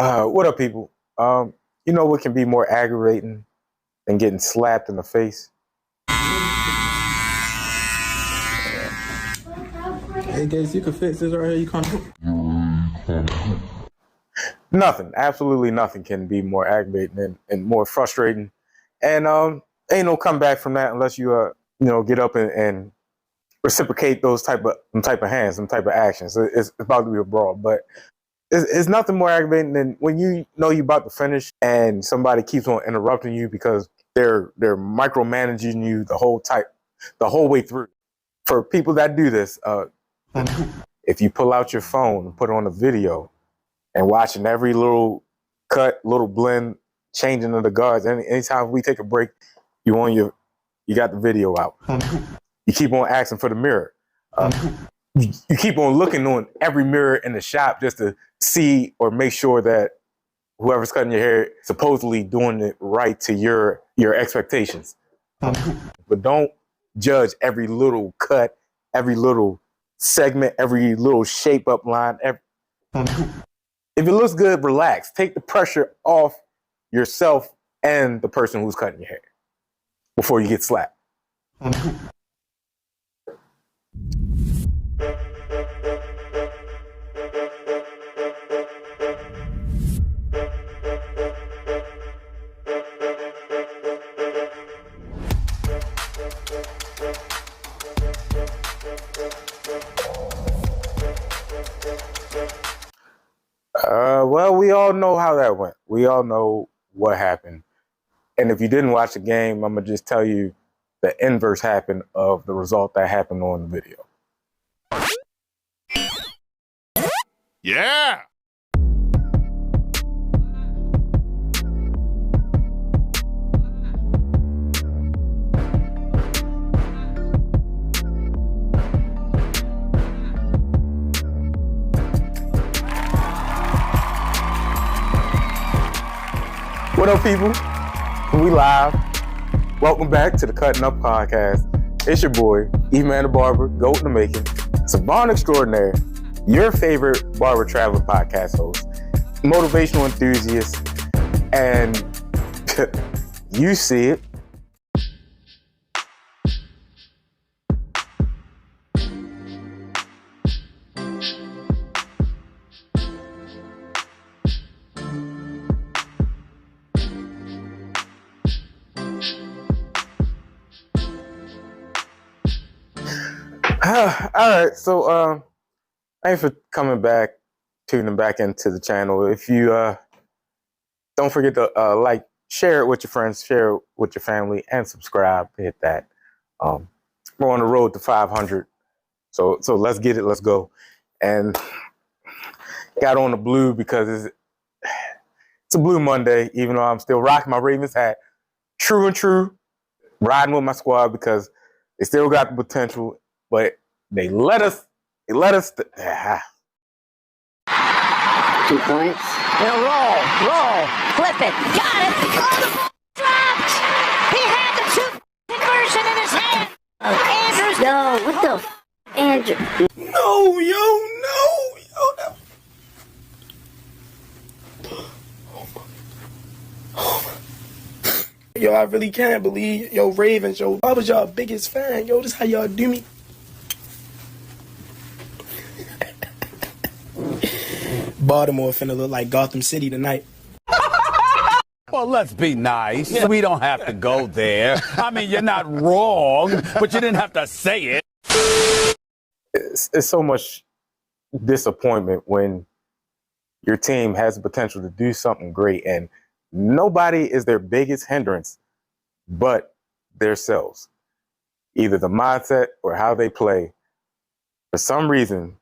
What up, people? You know what can be more aggravating than getting slapped in the face? Hey guys, you can fix this right here. You can't. Nothing, absolutely nothing can be more aggravating and more frustrating. And ain't no comeback from that unless you get up and reciprocate those type of hands, some type of actions. It's about to be a brawl, but it's nothing more aggravating than when you know you're about to finish and somebody keeps on interrupting you because they're micromanaging you the whole way through. For people that do this, if you pull out your phone and put on a video and watching every little cut, little blend, changing of the guards, anytime we take a break, you got the video out. You keep on asking for the mirror. You keep on looking on every mirror in the shop just to see or make sure that whoever's cutting your hair is supposedly doing it right to your expectations. But don't judge every little cut, every little segment, every little shape up line. If it looks good, relax. Take the pressure off yourself and the person who's cutting your hair before you get slapped. Well, we all know how that went. We all know what happened. And if you didn't watch the game, I'm going to just tell you the inverse happened of the result that happened on the video. Yeah! What up, people? We live. Welcome back to the Cuttin Up podcast. It's your boy, E-Man the Barber, Goat in the Making, Savant Extraordinaire, your favorite barber traveling podcast host, motivational enthusiast, and you see it. All right, so thanks for coming back, tuning back into the channel. If you don't forget to like, share it with your friends, share it with your family, and subscribe. Hit that. We're on the road to 500, so let's get it. Let's go. And got on the blue because it's a Blue Monday, even though I'm still rocking my Ravens hat. True and true, riding with my squad because they still got the potential. But they let us. 2 points. He'll roll, flip it, got it. Oh, the ball dropped. He had the 2 conversion in his hand. Andrews. No, what the Andrew? No. Yo, I really can't believe, yo, Ravens, yo, I was y'all biggest fan, yo, this how y'all do me. Baltimore finna look like Gotham City tonight. Well, let's be nice. Yeah. We don't have to go there. I mean, you're not wrong, but you didn't have to say it. It's so much disappointment when your team has the potential to do something great and nobody is their biggest hindrance but themselves. Either the mindset or how they play. For some reason,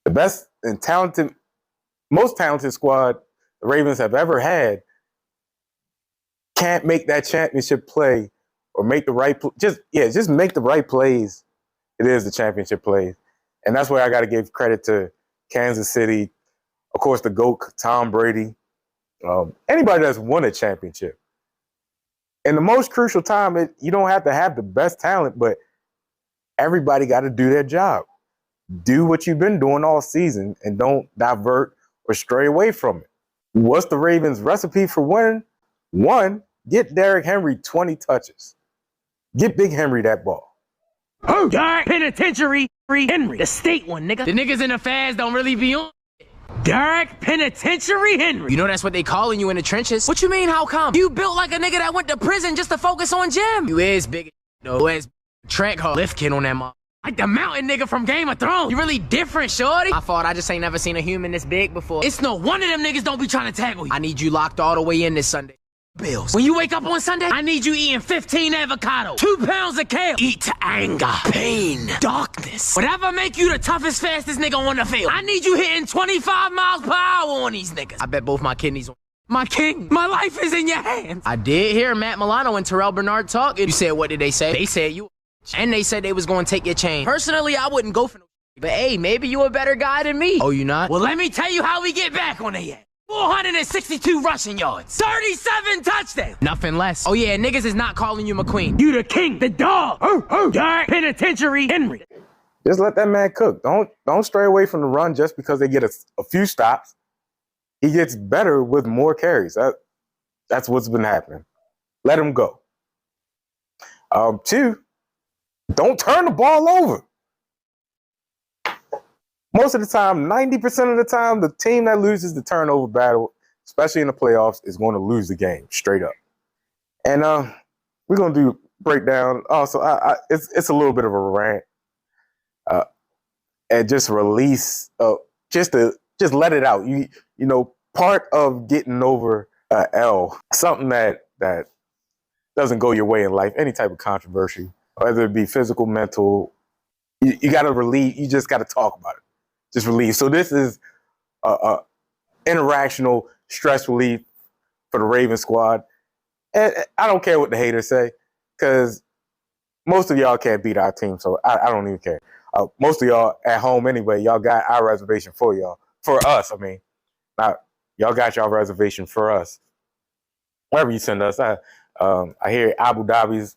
the best and most talented squad the Ravens have ever had can't make that championship play or make the right just make the right plays. It is the championship plays. And that's where I got to give credit to Kansas City, of course, the GOAT, Tom Brady, anybody that's won a championship. In the most crucial time, you don't have to have the best talent, but everybody got to do their job. Do what you've been doing all season and don't divert or stray away from it. What's the Ravens' recipe for winning? One, get Derrick Henry 20 touches. Get Big Henry that ball. Oh, Derrick Penitentiary Henry. The state one, nigga. The niggas in the fast don't really be on. Derrick Penitentiary Henry. You know that's what they calling you in the trenches. What you mean, how come? You built like a nigga that went to prison just to focus on gym. You is big, though. You is Trank Hall lift kid on that mom. Like the mountain nigga from Game of Thrones. You really different, shorty. My fault, I just ain't never seen a human this big before. It's no wonder them niggas don't be trying to tackle you. I need you locked all the way in this Sunday. Bills. When you wake up on Sunday, I need you eating 15 avocados, 2 pounds of kale. Eat to anger, pain, darkness. Whatever make you the toughest, fastest nigga on the field. I need you hitting 25 miles per hour on these niggas. I bet both my kidneys on. My king, my life is in your hands. I did hear Matt Milano and Terrell Bernard talk. You said, what did they say? They said you. And they said they was going to take your chain. Personally, I wouldn't go for no. But hey, maybe you a better guy than me. Oh, you not? Well, let me tell you how we get back on the ass. 462 rushing yards, 37 touchdowns, nothing less. Oh yeah, niggas is not calling you McQueen. You the king, the dog. Derrick Penitentiary Henry. Just let that man cook. Don't stray away from the run just because they get a few stops. He gets better with more carries. That's what's been happening. Let him go. 2, don't turn the ball over. Most of the time, 90% of the time, the team that loses the turnover battle, especially in the playoffs, is going to lose the game straight up. And we're going to do breakdown. Also, it's a little bit of a rant. And just release, just let it out. You know, part of getting over L, something that doesn't go your way in life, any type of controversy, whether it be physical, mental, you got to relieve. You just got to talk about it. Just relief. So this is interactional stress relief for the Ravens squad. And I don't care what the haters say, because most of y'all can't beat our team, so I don't even care. Most of y'all at home anyway, y'all got our reservation for y'all. For us, I mean. Now, y'all got y'all reservation for us. Wherever you send us. I hear Abu Dhabi's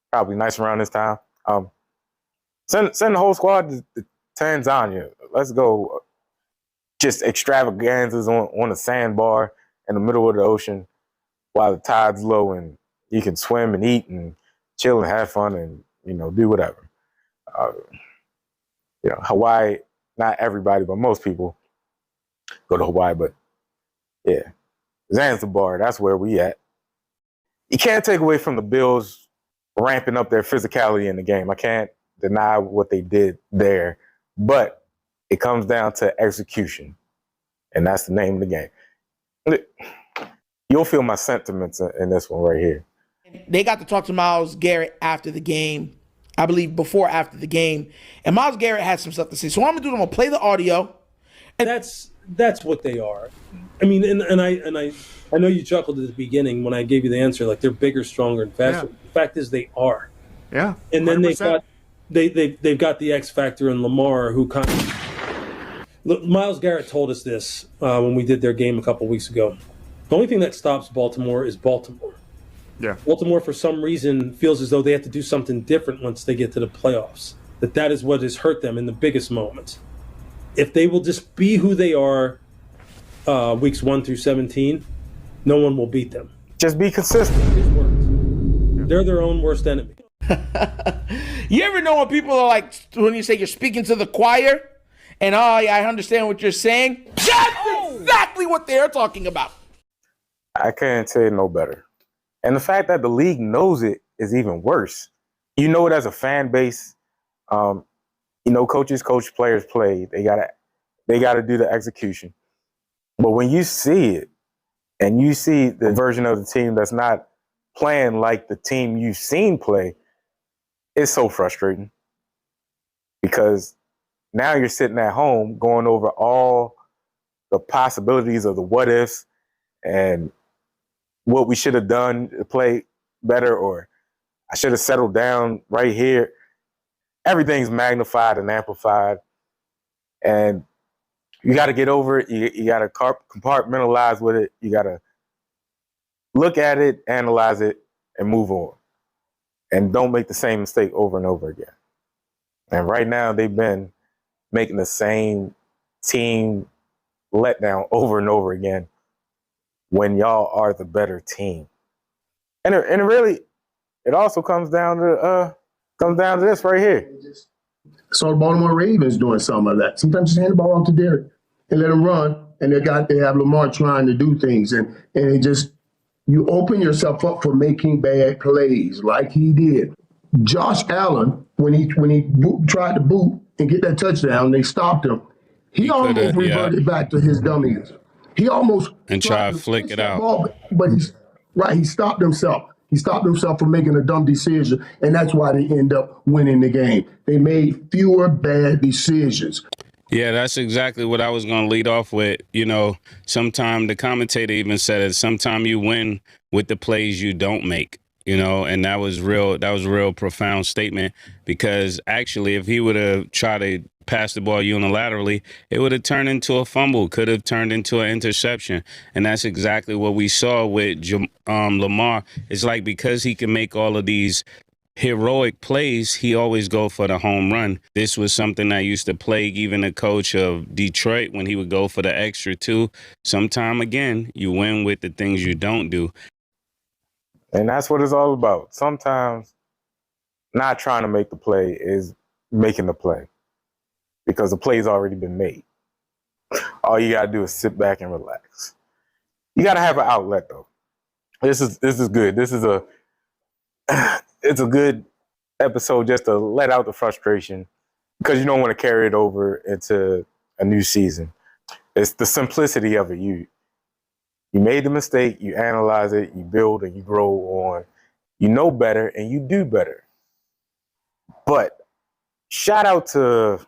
probably nice around this time. Send the whole squad to Tanzania. Let's go. Just extravaganzas on a sandbar in the middle of the ocean while the tide's low, and you can swim and eat and chill and have fun and, do whatever. Hawaii, not everybody, but most people go to Hawaii, but yeah, Zanzibar, that's where we at. You can't take away from the Bills ramping up their physicality in the game. I can't deny what they did there, but it comes down to execution, and that's the name of the game. You'll feel my sentiments in this one right here. They got to talk to Myles Garrett after the game, I believe after the game, and Myles Garrett had some stuff to say. So what I'm gonna do, I'm gonna play the audio. And that's what they are. I mean, and I know you chuckled at the beginning when I gave you the answer, like they're bigger, stronger, and faster. Yeah. The fact is they are. Yeah. And then 100%. they've got the X factor in Lamar, who kind of. Myles Garrett told us this when we did their game a couple weeks ago. The only thing that stops Baltimore is Baltimore. Yeah. Baltimore, for some reason, feels as though they have to do something different once they get to the playoffs. That is what has hurt them in the biggest moments. If they will just be who they are weeks 1 through 17, no one will beat them. Just be consistent. They're their own worst enemy. You ever know when people are like, when you say you're speaking to the choir, and I understand what you're saying? That's exactly what they're talking about. I can't say it no better. And the fact that the league knows it is even worse. You know it as a fan base. Coaches coach, players play. They gotta do the execution. But when you see it, and you see the version of the team that's not playing like the team you've seen play, it's so frustrating. Because now you're sitting at home going over all the possibilities of the what ifs and what we should have done to play better, or I should have settled down right here. Everything's magnified and amplified, and you got to get over it. You got to compartmentalize with it. You got to look at it, analyze it, and move on. And don't make the same mistake over and over again. And right now, they've been making the same team letdown over and over again when y'all are the better team. And it really, it also comes down to this right here. So the Baltimore Ravens doing some of that. Sometimes just hand the ball off to Derrick and let him run, and they have Lamar trying to do things, and it just, you open yourself up for making bad plays like he did. Josh Allen, when he tried to boot and get that touchdown, they stopped him. He almost reverted back to his dummies. He almost tried to flick it out. Ball, but he stopped himself. He stopped himself from making a dumb decision, and that's why they end up winning the game. They made fewer bad decisions. Yeah, that's exactly what I was going to lead off with. You know, sometime the commentator even said it, sometime you win with the plays you don't make, you know, and that was a real profound statement, because actually if he would have tried to pass the ball unilaterally, it would have turned into a fumble, could have turned into an interception. And that's exactly what we saw with Lamar. It's like, because he can make all of these heroic plays, he always go for the home run. This was something that used to plague even the coach of Detroit when he would go for the extra two. Sometime again, you win with the things you don't do. And that's what it's all about. Sometimes not trying to make the play is making the play, because the play's already been made. All you got to do is sit back and relax. You got to have an outlet, though. This is good. This is it's a good episode just to let out the frustration, because you don't want to carry it over into a new season. It's the simplicity of it. You made the mistake, you analyze it, you build and you grow on. You know better and you do better. But shout out to,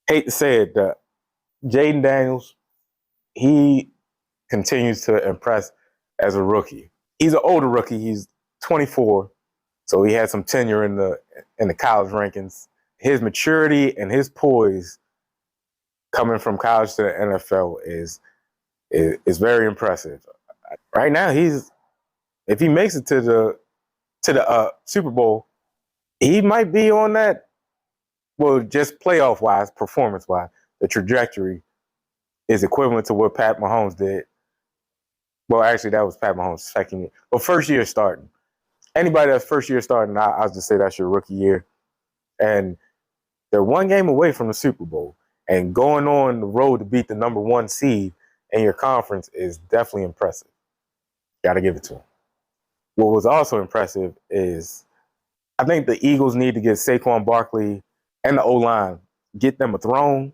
hate to say it, Jayden Daniels. He continues to impress as a rookie. He's an older rookie. He's 24, so he had some tenure in the college rankings. His maturity and his poise coming from college to the NFL is very impressive. Right now, if he makes it to the Super Bowl, he might be on that. Well, just playoff-wise, performance-wise, the trajectory is equivalent to what Pat Mahomes did. Well, actually, that was Pat Mahomes' second year. Well, first year starting. Anybody that's first year starting, I'll just say that's your rookie year. And they're one game away from the Super Bowl. And going on the road to beat the number one seed in your conference is definitely impressive. Got to give it to him. What was also impressive is I think the Eagles need to get Saquon Barkley and the O-line, get them a throne,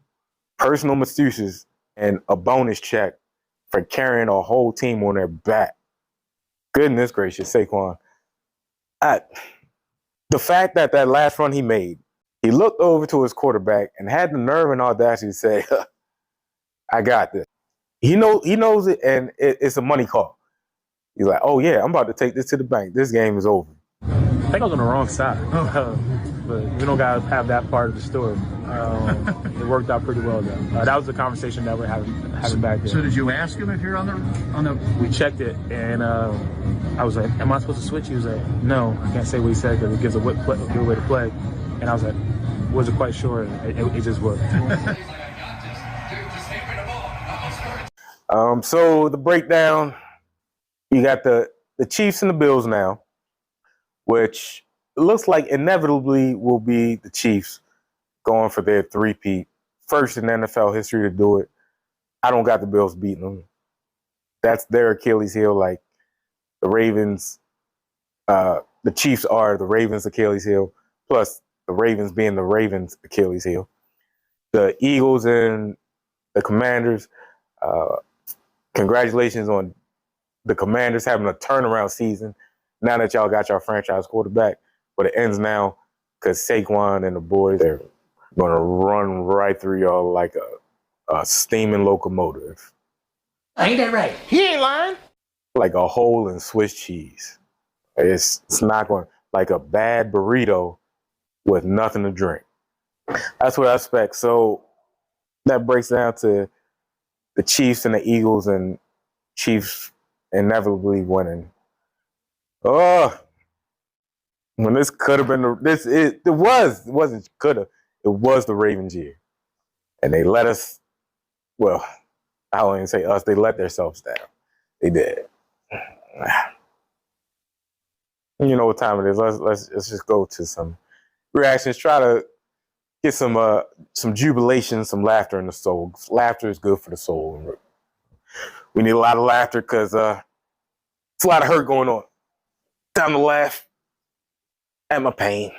personal masseuses, and a bonus check for carrying a whole team on their back. Goodness gracious, Saquon. The fact that last run he made, he looked over to his quarterback and had the nerve and audacity to say, I got this. He knows it, and it's a money call. He's like, oh, yeah, I'm about to take this to the bank. This game is over. I think I was on the wrong side. But we don't got to have that part of the story. It worked out pretty well, though. That was the conversation that we're having back there. So did you ask him if you're on the? We checked it, and I was like, am I supposed to switch? He was like, no, I can't say what he said because it gives a good way to play. And I was like, wasn't quite sure. It just worked. So the breakdown, you got the Chiefs and the Bills now, which it looks like inevitably will be the Chiefs going for their three-peat. First in NFL history to do it. I don't got the Bills beating them. That's their Achilles heel. Like the Ravens, the Chiefs are the Ravens' Achilles heel, plus the Ravens being the Ravens' Achilles heel. The Eagles and the Commanders, congratulations on the Commanders having a turnaround season now that y'all got your franchise quarterback. But it ends now because Saquon and the boys are going to run right through y'all like a steaming locomotive. Ain't that right? He ain't lying. Like a hole in Swiss cheese. It's not going, like a bad burrito with nothing to drink. That's what I expect. So that breaks down to the Chiefs and the Eagles, and Chiefs inevitably winning. Oh, when this could have been it wasn't could have. It was the Ravens' year, and they let us. Well, I don't even say us. They let themselves down. They did. You know what time it is. Let's just go to some reactions. Try to get some jubilation, some laughter in the soul. Laughter is good for the soul. We need a lot of laughter because it's a lot of hurt going on. Time to laugh at my pain.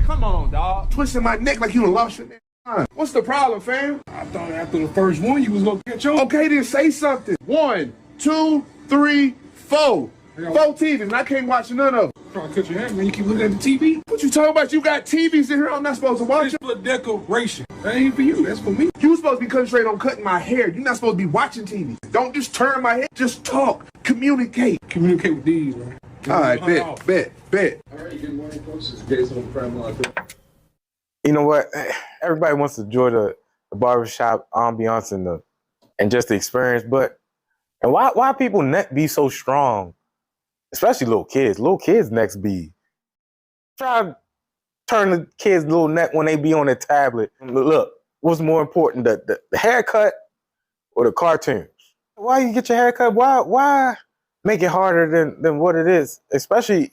Come on, dog. Twisting my neck like you done lost your damn. What's the problem, fam? I thought after the first one you was gonna catch on. Okay, then say something. 1, 2, 3, 4. 4 TVs, and I can't watch none of them. Trying to cut your hand, man. You keep looking at the TV. What you talking about? You got TVs in here I'm not supposed to watch. It's for decoration. That ain't for you. That's for me. You supposed to be concentrating on cutting my hair. You're not supposed to be watching TV. Don't just turn my head. Just talk. Communicate. Communicate with these, man. All right, bet. All right, good morning, folks. It's Jason from You know what? Everybody wants to enjoy the barbershop ambiance and just the experience, but why people neck be so strong? Especially little kids. Little kids' necks be. Try to turn the kids' little neck when they be on their tablet. Look, what's more important, the haircut or the cartoons? Why you get your haircut? Why make it harder than what it is? Especially,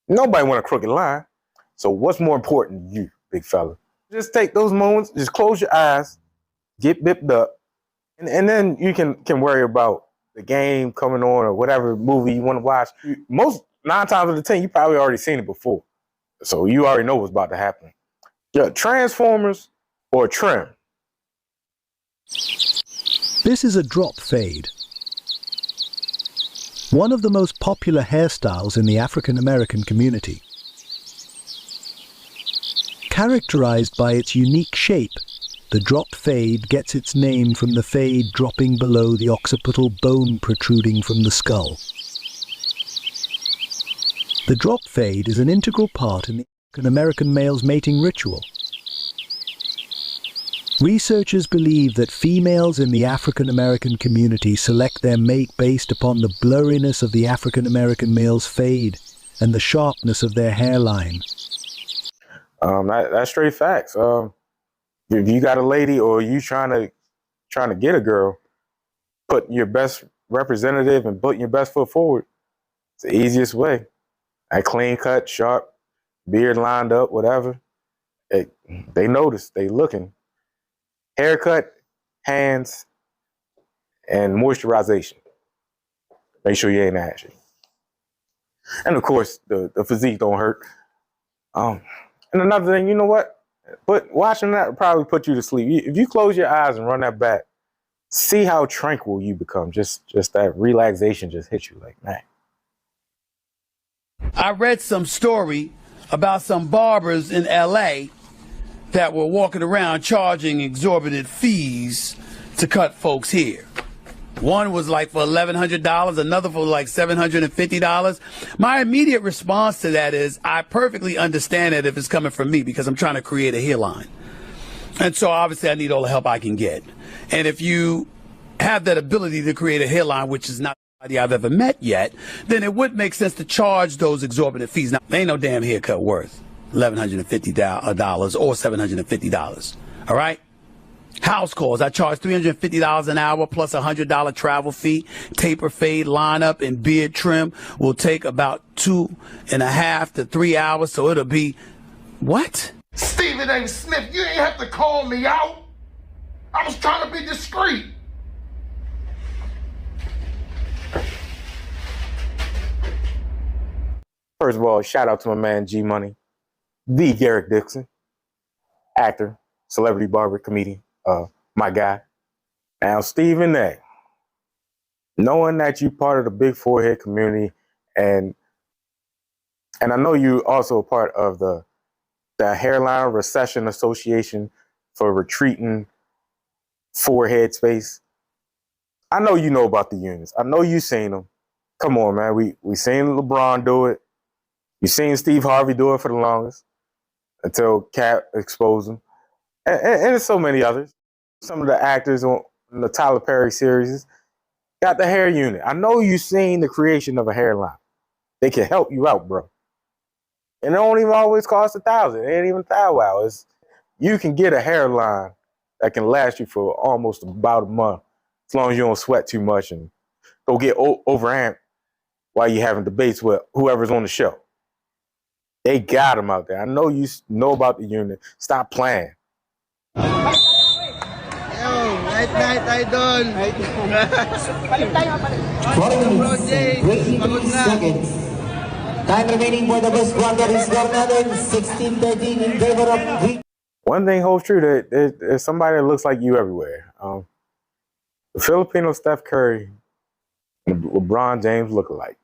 nobody want a crooked line. So what's more important to you, big fella? Just take those moments, just close your eyes, get bipped up, and then you can worry about the game coming on or whatever movie you want to watch. 9 times out of 10, you probably already seen it before. So you already know what's about to happen. Yeah, Transformers or trim? This is a drop fade. One of the most popular hairstyles in the African American community. Characterized by its unique shape, the drop fade gets its name from the fade dropping below the occipital bone protruding from the skull. The drop fade is an integral part in the African American male's mating ritual. Researchers believe that females in the African American community select their mate based upon the blurriness of the African American male's fade and the sharpness of their hairline. That's straight facts. If you got a lady or you trying to get a girl, put your best representative and putting your best foot forward. It's the easiest way. A clean cut, sharp, beard lined up, whatever. They notice, they looking. Haircut, hands, and moisturization. Make sure you ain't ashy. And of course, the physique don't hurt. And another thing, you know what? But watching that will probably put you to sleep. If you close your eyes and run that back, see how tranquil you become. Just that relaxation just hits you like, man. I read some story about some barbers in LA that were walking around charging exorbitant fees to cut folks' hair. One was like for $1,100, another for like $750. My immediate response to that is I perfectly understand it if it's coming from me because I'm trying to create a hairline. And so obviously I need all the help I can get. And if you have that ability to create a hairline, which is not somebody I've ever met yet, then it would make sense to charge those exorbitant fees. Now, there ain't no damn haircut worth $1,150 or $750. All right? House calls. I charge $350 an hour plus a $100 travel fee. Taper, fade, lineup, and beard trim will take about 2.5 to 3 hours. So it'll be what? Stephen A Smith, you ain't have to call me out. I was trying to be discreet. First of all, shout out to my man G Money, the Derrick Dixon, actor, celebrity barber, comedian, my guy. Now, Stephen A, knowing that you're part of the big forehead community, and I know you also a part of the Hairline Recession Association for retreating forehead space. I know you know about the units. I know you've seen them. Come on, man. We seen LeBron do it. We seen Steve Harvey do it for the longest until Cap exposed him. And there's so many others. Some of the actors on the Tyler Perry series got the hair unit. I know you've seen the creation of a hairline. They can help you out, bro. And it don't even always cost $1,000. It ain't even $1,000. You can get a hairline that can last you for almost about a month, as long as you don't sweat too much and go get overamped while you're having debates with whoever's on the show. They got them out there. I know you know about the unit. Stop playing. Yo, night, idol. 4 minutes, 23 seconds. Time remaining for the best quarter is Garnado, 16-13 in favor of Greek. One thing holds true, that there's somebody that looks like you everywhere. The Filipino Steph Curry and LeBron James look alike.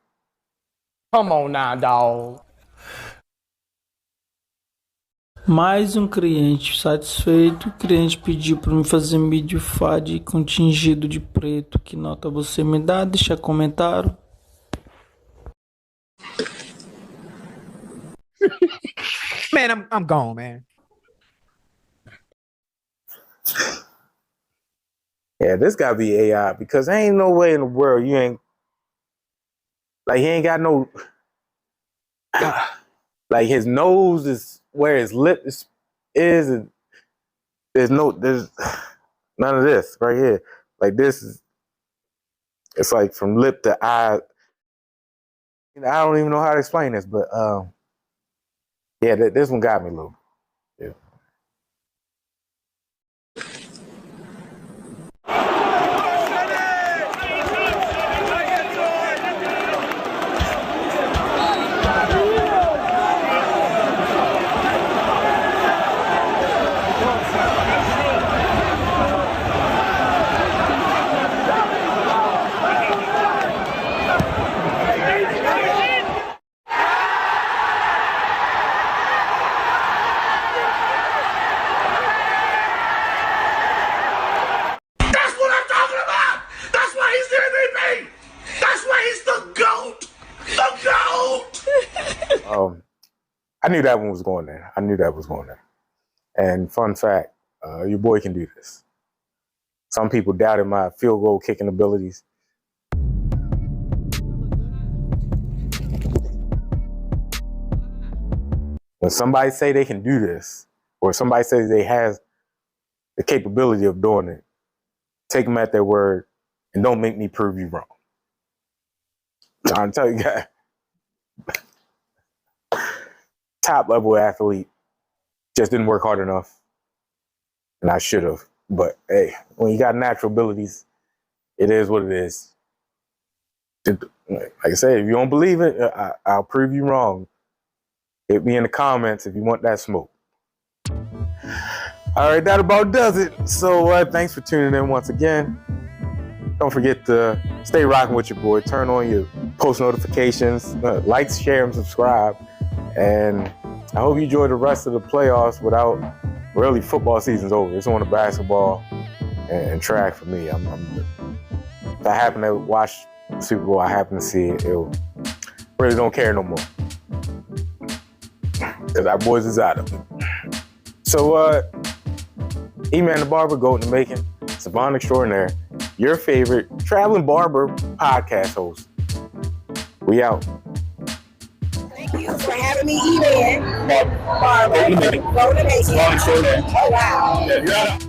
Come on now, dog. Mais cliente satisfeito. O cliente pediu para me fazer mídia fade com tingido de preto. Que nota você me dá? Deixa comentário. Man, I'm gone, man. Yeah, this gotta be AI, because there ain't no way in the world you ain't like, he ain't got no like, his nose is where his lip is, and there's none of this right here. Like, this is, it's like from lip to eye. I don't even know how to explain this, but yeah, this one got me a little. Yeah. I knew that one was going there. I knew that was going there. And fun fact, your boy can do this. Some people doubted my field goal kicking abilities. When somebody say they can do this, or somebody says they has the capability of doing it, take them at their word and don't make me prove you wrong. I'm trying to tell you guys. Top level athlete, just didn't work hard enough, and I should have. But hey, when you got natural abilities, it is what it is. Like I said, if you don't believe it, I'll prove you wrong. Hit me in the comments if you want that smoke. All right, that about does it. So thanks for tuning in once again. Don't forget to stay rocking with your boy. Turn on your post notifications, like, share, and subscribe. And I hope you enjoy the rest of the playoffs without, really, football season's over. It's on the basketball and track for me. If I happen to watch the Super Bowl, I happen to see it, really don't care no more. Because our boys is out of it. So, E-Man the Barber, Goat in the Making, Savant Extraordinaire, your favorite traveling barber podcast host. We out. Thank you for having me, E-Man. Barber. Goat in the Making. Oh, wow. Yeah, you're out.